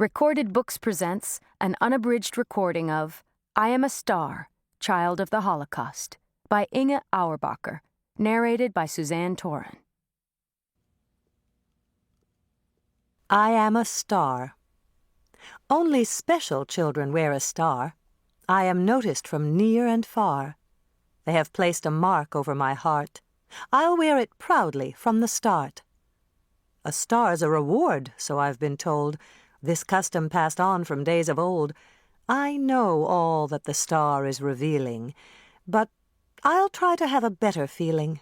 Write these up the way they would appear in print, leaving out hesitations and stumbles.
Recorded Books presents an unabridged recording of I Am a Star, Child of the Holocaust by Inge Auerbacher, narrated by Suzanne Toren. I am a star. Only special children wear a star. I am noticed from near and far. They have placed a mark over my heart. I'll wear it proudly from the start. A star's a reward, so I've been told, this custom passed on from days of old. I know all that the star is revealing, but I'll try to have a better feeling.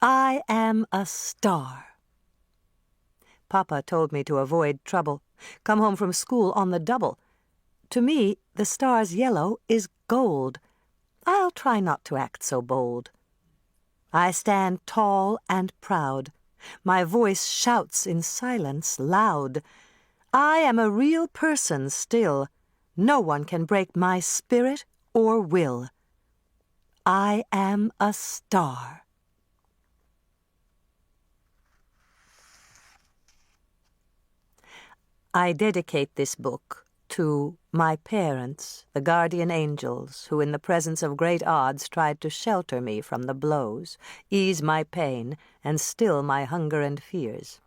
I am a star. Papa told me to avoid trouble, come home from school on the double. To me, the star's yellow is gold. I'll try not to act so bold. I stand tall and proud. My voice shouts in silence loud. I am a real person still. No one can break my spirit or will. I am a star. I dedicate this book to my parents, the guardian angels, who in the presence of great odds tried to shelter me from the blows, ease my pain, and still my hunger and fears.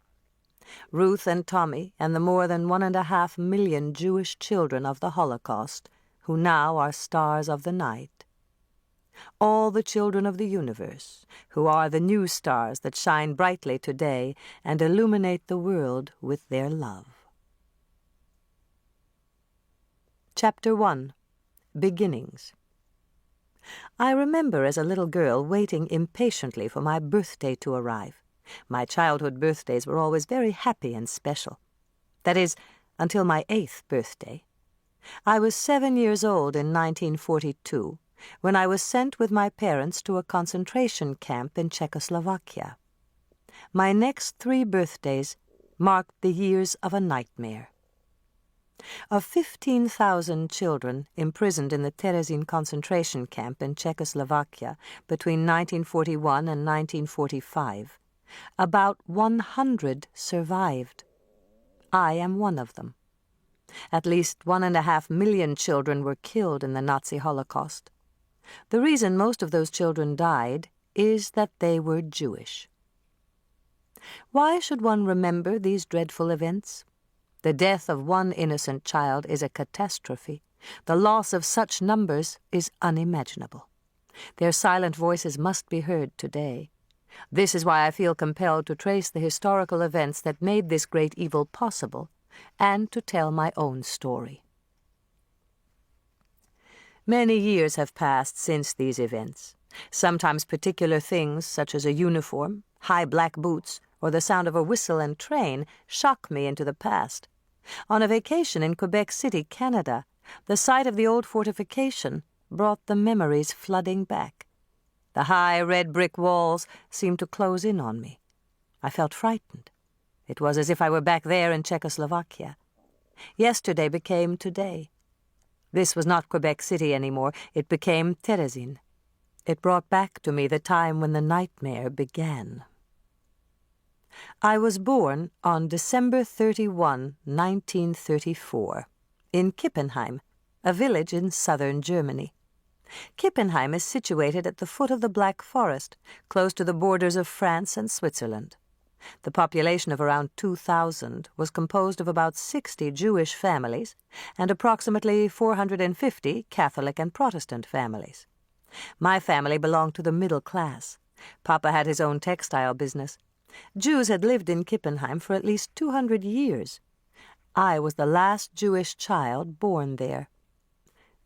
Ruth and Tommy, and the more than 1.5 million Jewish children of the Holocaust, who now are stars of the night. All the children of the universe, who are the new stars that shine brightly today and illuminate the world with their love. Chapter 1. Beginnings. I remember as a little girl waiting impatiently for my birthday to arrive. My childhood birthdays were always very happy and special. That is, until my 8th birthday. I was 7 years old in 1942, when I was sent with my parents to a concentration camp in Czechoslovakia. My next 3 birthdays marked the years of a nightmare. Of 15,000 children imprisoned in the Terezin concentration camp in Czechoslovakia between 1941 and 1945, about 100 survived. I am one of them. At least 1.5 million children were killed in the Nazi Holocaust. The reason most of those children died is that they were Jewish. Why should one remember these dreadful events? The death of one innocent child is a catastrophe. The loss of such numbers is unimaginable. Their silent voices must be heard today. This is why I feel compelled to trace the historical events that made this great evil possible, and to tell my own story. Many years have passed since these events. Sometimes particular things, such as a uniform, high black boots, or the sound of a whistle and train, shock me into the past. On a vacation in Quebec City, Canada, the sight of the old fortification brought the memories flooding back. The high red brick walls seemed to close in on me. I felt frightened. It was as if I were back there in Czechoslovakia. Yesterday became today. This was not Quebec City anymore. It became Terezin. It brought back to me the time when the nightmare began. I was born on December 31, 1934, in Kippenheim, a village in southern Germany. Kippenheim is situated at the foot of the Black Forest, close to the borders of France and Switzerland. The population of around 2,000 was composed of about 60 Jewish families and approximately 450 Catholic and Protestant families. My family belonged to the middle class. Papa had his own textile business. Jews had lived in Kippenheim for at least 200 years. I was the last Jewish child born there.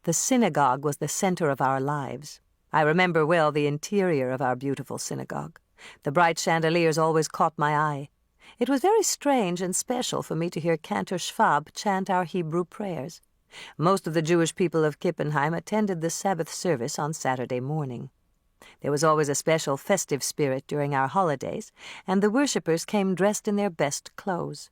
The synagogue was the center of our lives. I remember well the interior of our beautiful synagogue. The bright chandeliers always caught my eye. It was very strange and special for me to hear Cantor Schwab chant our Hebrew prayers. Most of the Jewish people of Kippenheim attended the Sabbath service on Saturday morning. There was always a special festive spirit during our holidays, and the worshippers came dressed in their best clothes.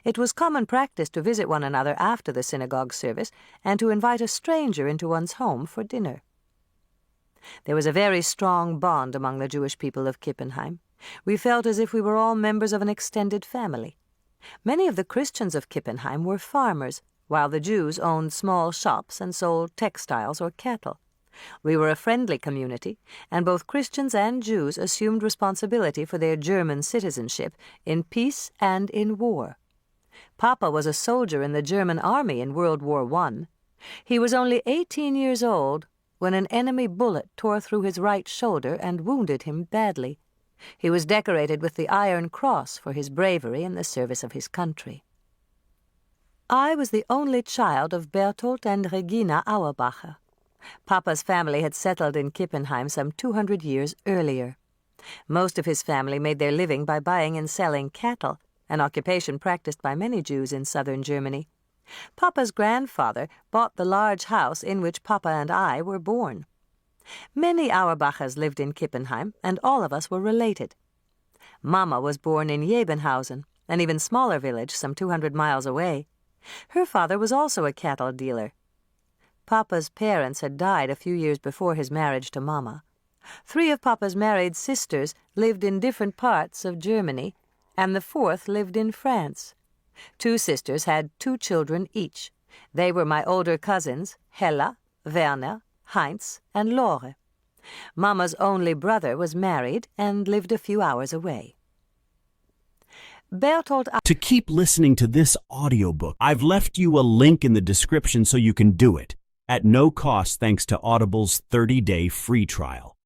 It was common practice to visit one another after the synagogue service and to invite a stranger into one's home for dinner. There was a very strong bond among the Jewish people of Kippenheim. We felt as if we were all members of an extended family. Many of the Christians of Kippenheim were farmers, while the Jews owned small shops and sold textiles or cattle. We were a friendly community, and both Christians and Jews assumed responsibility for their German citizenship in peace and in war. Papa was a soldier in the German army in World War I. He was only 18 years old when an enemy bullet tore through his right shoulder and wounded him badly. He was decorated with the Iron Cross for his bravery in the service of his country. I was the only child of Bertolt and Regina Auerbacher. Papa's family had settled in Kippenheim some 200 years earlier. Most of his family made their living by buying and selling cattle, an occupation practiced by many Jews in southern Germany. Papa's grandfather bought the large house in which Papa and I were born. Many Auerbachers lived in Kippenheim, and all of us were related. Mama was born in Jebenhausen, an even smaller village some 200 miles away. Her father was also a cattle dealer. Papa's parents had died a few years before his marriage to Mama. 3 of Papa's married sisters lived in different parts of Germany, and the 4th lived in France. 2 sisters had 2 children each. They were my older cousins, Hella, Werner, Heinz, and Lore. Mama's only brother was married and lived a few hours away. Bertolt... To keep listening to this audiobook, I've left you a link in the description so you can do it, at no cost thanks to Audible's 30-day free trial.